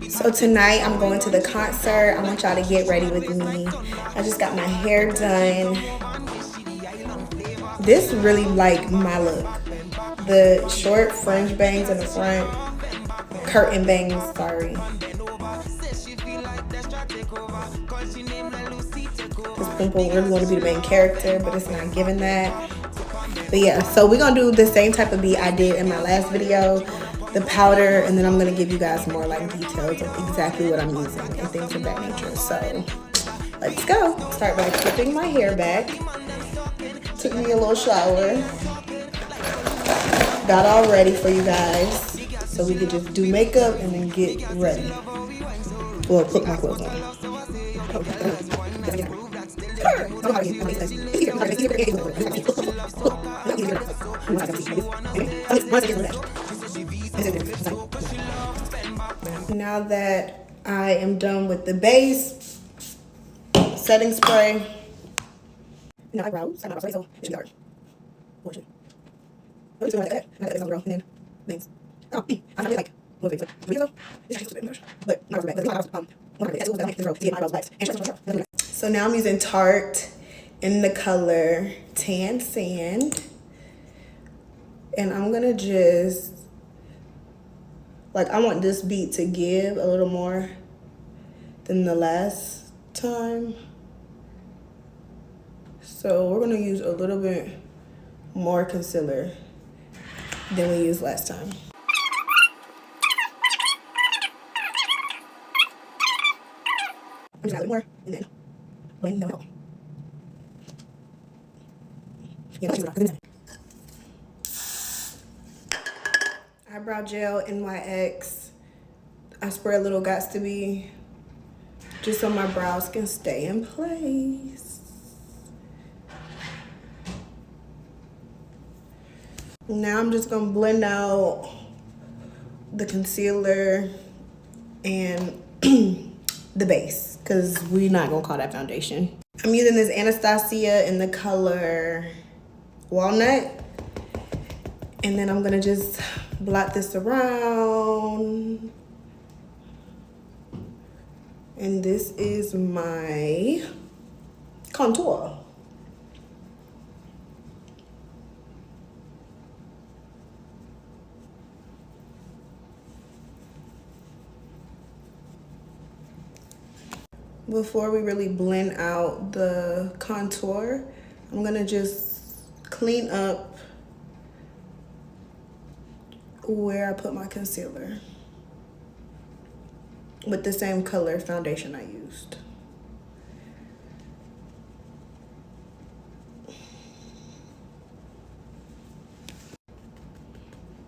So tonight I'm going to the concert. I want y'all to get ready with me. I just got my hair done. This really like my look. The short fringe bangs in the front, curtain bangs, sorry. This pimple really want to be the main character, but it's not giving that. But yeah, so we're gonna do the same type of beat I did in my last video, the powder, and then I'm gonna give you guys more like details of exactly what I'm using and things of that nature. So let's go. Start by clipping my hair back. Took me a little shower. Got all ready for you guys, so we could just do makeup and then get ready. Well, put my clothes on. Now that I am done with the base, setting spray. No eyebrows. So it should be hard. What should? Oh, it's like that. And then things. Oh, I'm really like one thing. So this is a bit much, but not bad. So now I'm using Tarte in the color Tan Sand, and I'm gonna just like I want this beat to give a little more than the last time. So we're gonna use a little bit more concealer than we used last time. I'm just gonna add a little more and then blend them out. Eyebrow gel NYX. I spray a little Gots to Be just so my brows can stay in place. Now I'm just gonna blend out the concealer and the base, because we're not gonna call that foundation. I'm using this Anastasia in the color Walnut, and then I'm gonna just blot this around. And this is my contour. Before we really blend out the contour, I'm gonna just clean up where I put my concealer with the same color foundation I used.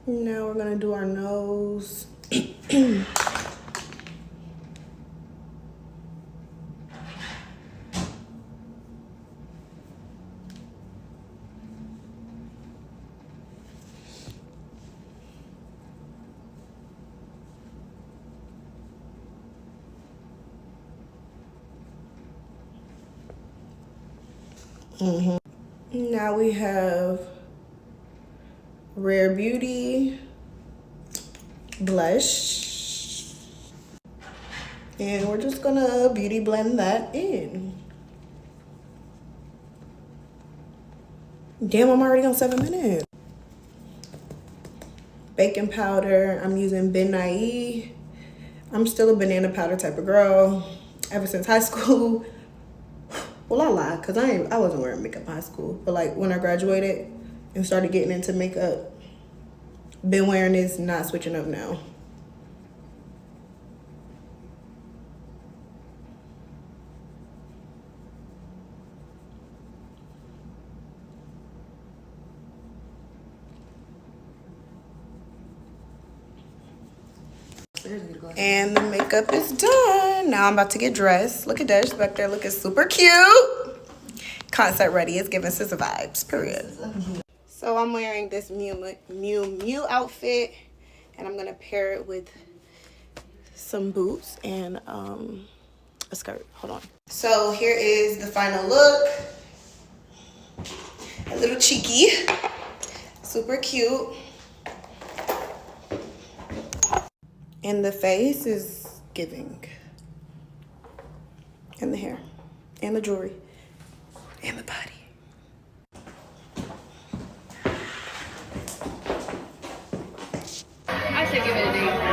Now we're gonna do our nose. Now we have Rare Beauty blush, and we're just gonna beauty blend that in. Damn, I'm already on 7 minutes. Baking powder, I'm using Ben Nye. I'm still a banana powder type of girl ever since high school. Well, I lied, because I wasn't wearing makeup in high school. But like when I graduated and started getting into makeup, been wearing this, not switching up now. And the makeup is done. Now I'm about to get dressed. Look at Dash back there looking super cute. Concert ready. It's giving sister vibes, period. So I'm wearing this Mew outfit, and I'm going to pair it with some boots and a skirt. Hold on. So here is the final look. A little cheeky. Super cute. And the face is giving. And the hair. And the jewelry. And the body. I should give it a D.